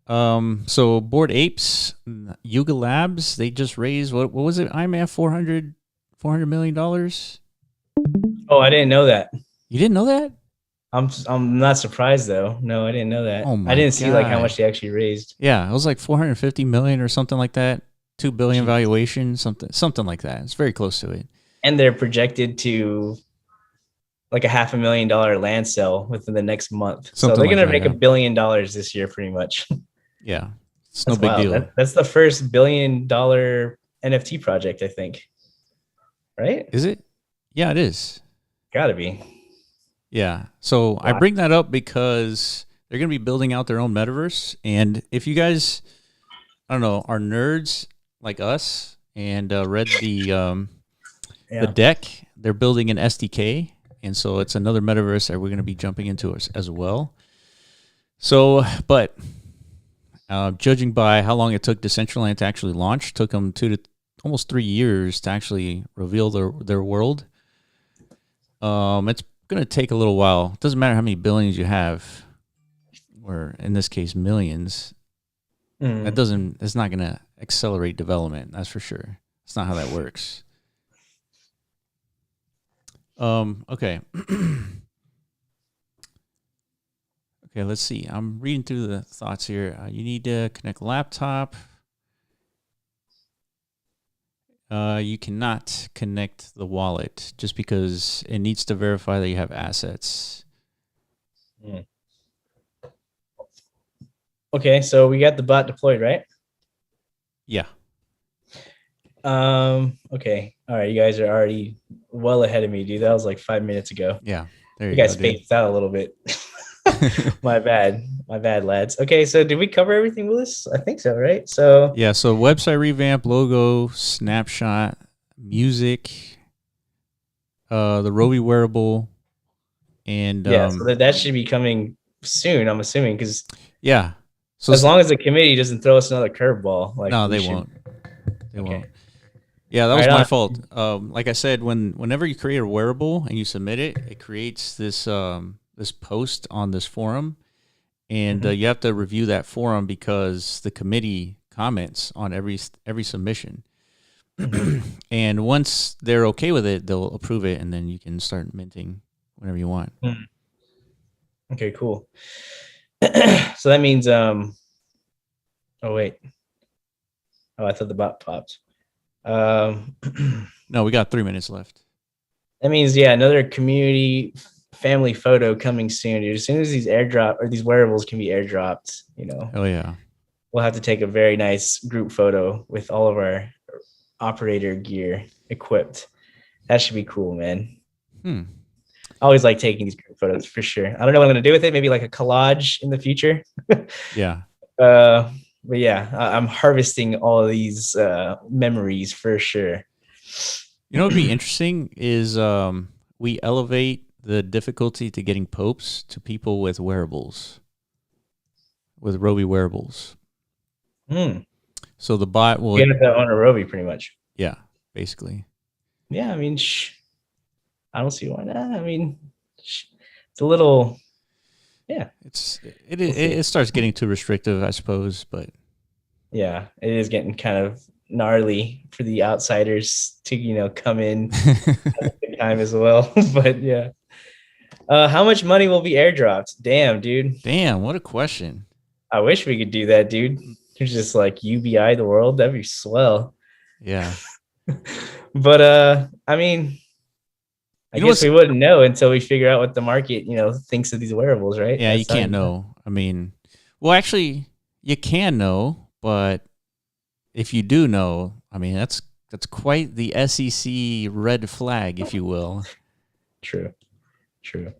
So Bored Apes, Yuga Labs, they just raised what was it? IMF $400 million. Oh, I didn't know that. You didn't know that? I'm not surprised though. No, I didn't know that. Oh my I didn't see like how God. much they actually raised. Yeah, it was like 450 million or something like that. 2 billion valuation, something like that. It's very close to it. And they're projected to like a $500,000 land sale within the next month. So they're gonna make $1 billion this year, pretty much. Yeah, it's no big deal. That's the first $1 billion NFT project, I think. Right? Is it? Yeah, it is. Gotta be. Yeah. So I bring that up because they're going to be building out their own metaverse. And if you guys, I don't know, are nerds like us and read the deck, they're building an SDK. And so it's another metaverse that we're going to be jumping into as well. So, but judging by how long it took Decentraland to actually launch, took them almost 3 years to actually reveal their world. It's going to take a little while. It doesn't matter how many billions you have, or in this case, millions. It's not going to accelerate development. That's for sure. It's not how that works. Okay. Okay, let's see. I'm reading through the thoughts here. You need to connect a laptop. You cannot connect the wallet just because it needs to verify that you have assets. Okay, so we got the bot deployed, right? Yeah. Okay. All right, you guys are already well ahead of me, dude. That was like 5 minutes ago. Yeah. There you guys spaced out a little bit. My bad, lads. Okay, so did we cover everything, Willis? I think so, right? So yeah, so website revamp, logo, snapshot, music, the Rovi wearable, and so that should be coming soon, I'm assuming, because so as long as the committee doesn't throw us another curveball, like no, they won't. They won't. Yeah, that was my fault. Like I said, whenever you create a wearable and you submit it, it creates this this post on this forum, and you have to review that forum because the committee comments on every submission. And once they're okay with it, they'll approve it, and then you can start minting whenever you want. Okay, cool. So that means oh wait. Oh, I thought the bot popped. Um No, we got 3 minutes left. that means yeah, another community family photo coming soon, dude. As soon as these airdrop or these wearables can be airdropped, Oh yeah. we'll have to take a very nice group photo with all of our operator gear equipped. That should be cool, man. Hmm. I always like taking these group photos for sure. I don't know what I'm gonna do with it. Maybe like a collage in the future. Yeah. uh, but yeah, I'm harvesting all of these memories for sure. You know, what'd be interesting is we elevate the difficulty to getting popes to people with wearables, with Rovi wearables. Hmm. So the bot Get would, that on a Rovi, pretty much. yeah, basically. Yeah, I mean, I don't see why not. I mean, it's a little, yeah. We'll see. It starts getting too restrictive, I suppose, but Yeah, it is getting kind of gnarly for the outsiders to come in at the time as well. But yeah, how much money will be airdropped? Damn, dude. damn, what a question. I wish we could do that, dude. It's just like UBI the world. That'd be swell. Yeah. But I mean, I You know guess what's we wouldn't know until we figure out what the market, thinks of these wearables, right? Yeah, you That's can't know. I mean, well, actually, you can know, but if you do know, I mean, that's quite the SEC red flag, if you will. true. True.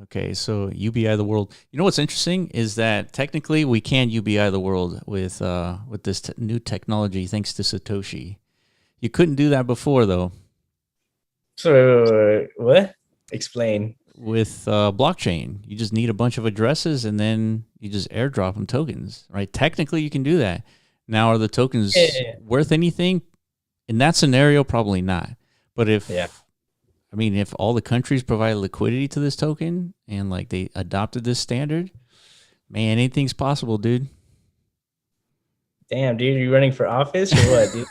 Okay, so UBI the world. You know what's interesting is that technically we can UBI the world with this new technology thanks to Satoshi. You couldn't do that before though. So what? Explain. With blockchain, you just need a bunch of addresses and then you just airdrop them tokens, right? Technically, you can do that. Now, are the tokens worth anything? In that scenario, probably not. But I mean, if all the countries provide liquidity to this token and like they adopted this standard, man, anything's possible, dude. Damn, dude, are you running for office or what, dude?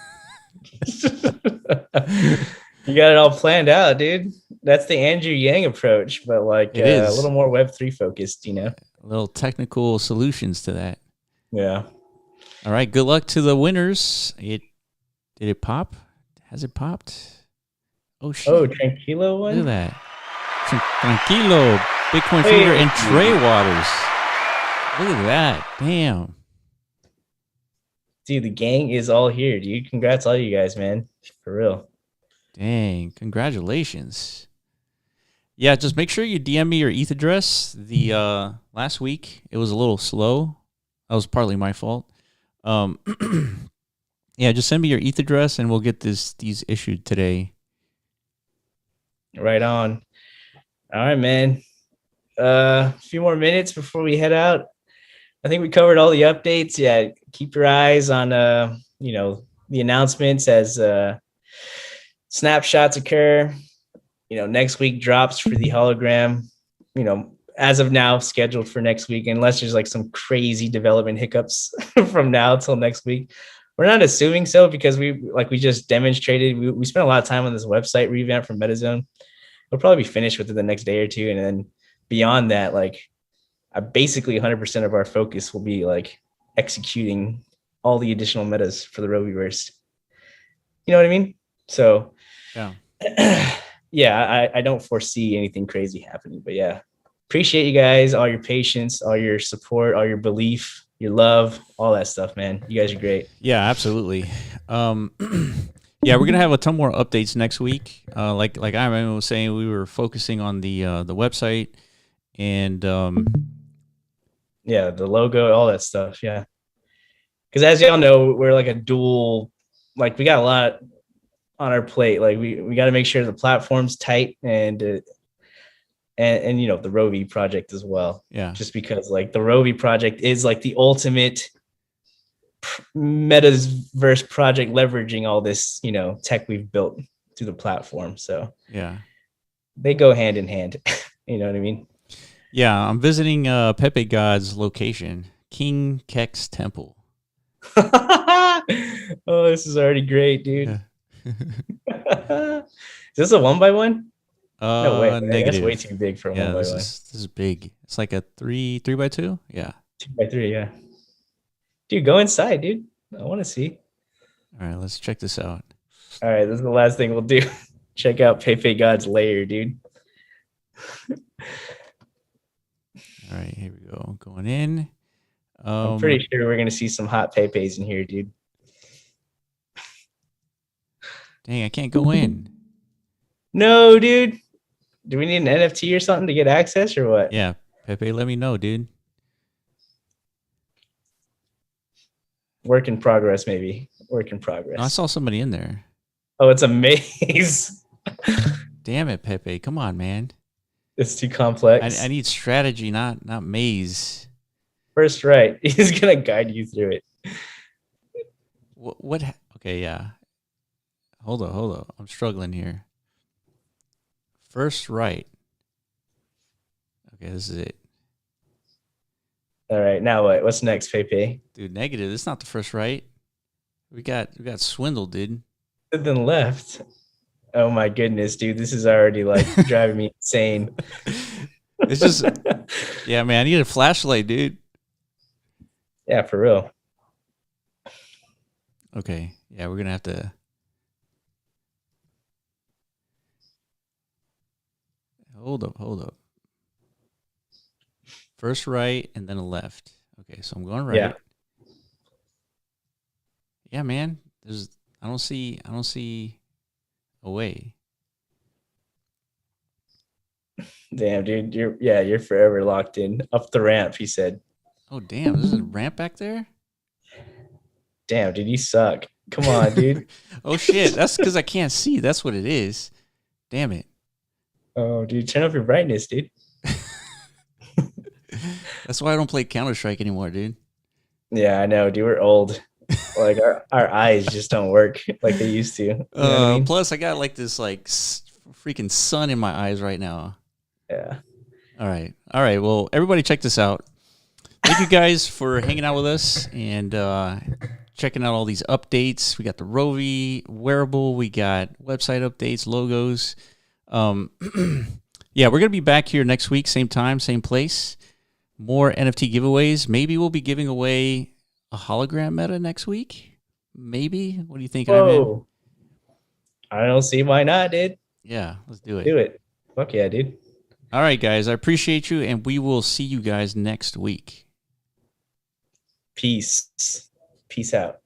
You got it all planned out, dude. That's the Andrew Yang approach, but like It is a little more Web3 focused, little technical solutions to that. Yeah. All right, good luck to the winners. Did it pop? Has it popped? Oh shit! Oh, Tranquilo one. Look at that. Tranquilo, Bitcoin Feeder, and Trey Waters. Look at that. Damn. Dude, the gang is all here, dude. Congrats, all you guys, man. For real. Dang. Congratulations. Yeah, just make sure you DM me your ETH address. The last week it was a little slow. That was partly my fault. Yeah, just send me your ETH address and we'll get these issued today. Right on. All right, man. A few more minutes before we head out. I think we covered all the updates. Yeah, keep your eyes on the announcements as snapshots occur. Next week drops for the hologram. As of now, scheduled for next week, unless there's like some crazy development hiccups from now till next week. We're not assuming so because we just demonstrated. We spent a lot of time on this website revamp from MetaZone. It'll probably be finished within the next day or two, and then beyond that, basically 100% of our focus will be like executing all the additional metas for the Roviverse. You know what I mean? So, yeah, I don't foresee anything crazy happening, but yeah, appreciate you guys, all your patience, all your support, all your belief, your love, all that stuff, man. You guys are great. Yeah, absolutely. Yeah, we're gonna have a ton more updates next week. Like I was saying, we were focusing on the website and yeah, the logo, all that stuff. Yeah, because as y'all know, we're like a dual. Like we got a lot on our plate. Like we got to make sure the platform's tight and the Rovi project as well. Yeah, just because like the Rovi project is like the ultimate metaverse project, leveraging all this tech we've built through the platform. So yeah, they go hand in hand. You know what I mean? Yeah, I'm visiting Pepe God's location, King Kek's Temple. Oh, this is already great, dude. Yeah. Is this a 1x1? No way. Man. That's Negative. way too big for a Yeah, 1x1. this is big. It's like a 3x2. Yeah. 2x3, yeah. Dude, go inside, dude. I want to see. All right, let's check this out. All right, this is the last thing we'll do. Check out Pepe God's lair, dude. All right, here we go. Going in. I'm pretty sure we're gonna see some hot Pepes in here, dude. Dang, I can't go in. No, dude. Do we need an NFT or something to get access or what? Yeah, Pepe, let me know, dude. Work in progress, maybe. Work in progress. No, I saw somebody in there. Oh, it's a maze. Damn it, Pepe. Come on, man. It's too complex. I need strategy, not maze. First right. He's gonna guide you through it. What? Okay, yeah. Hold up. I'm struggling here. First right. Okay, this is it. All right, now what? What's next, Pepe? Dude, negative. This is not the first right. We got swindled, dude. And then left. Oh my goodness, dude. This is already like driving me insane. It's just, yeah, man. I need a flashlight, dude. Yeah, for real. Okay. Yeah, we're gonna have to. Hold up. First right and then a left. Okay, so I'm going right. Yeah. Yeah, man. I don't see a way. Damn, dude. You're forever locked in. Up the ramp, he said. Oh, damn. There's a ramp back there? Damn, dude, you suck. Come on, dude. Oh, shit. That's because I can't see. That's what it is. Damn it. Oh, dude, turn up your brightness, dude. That's why I don't play Counter-Strike anymore, dude. Yeah, I know, dude. We're old. Like our eyes just don't work like they used to. You know what I mean? Plus, I got like this freaking sun in my eyes right now. Yeah. All right. Well, everybody check this out. Thank you guys for hanging out with us and checking out all these updates. We got the Rovi wearable. We got website updates, logos. Yeah, we're going to be back here next week, same time, same place. More NFT giveaways. Maybe we'll be giving away a hologram meta next week. Maybe. What do you think, Ivan? I don't see why not, dude. Yeah, let's do it. Do it. Fuck yeah, dude. All right, guys. I appreciate you, and we will see you guys next week. Peace. Peace out.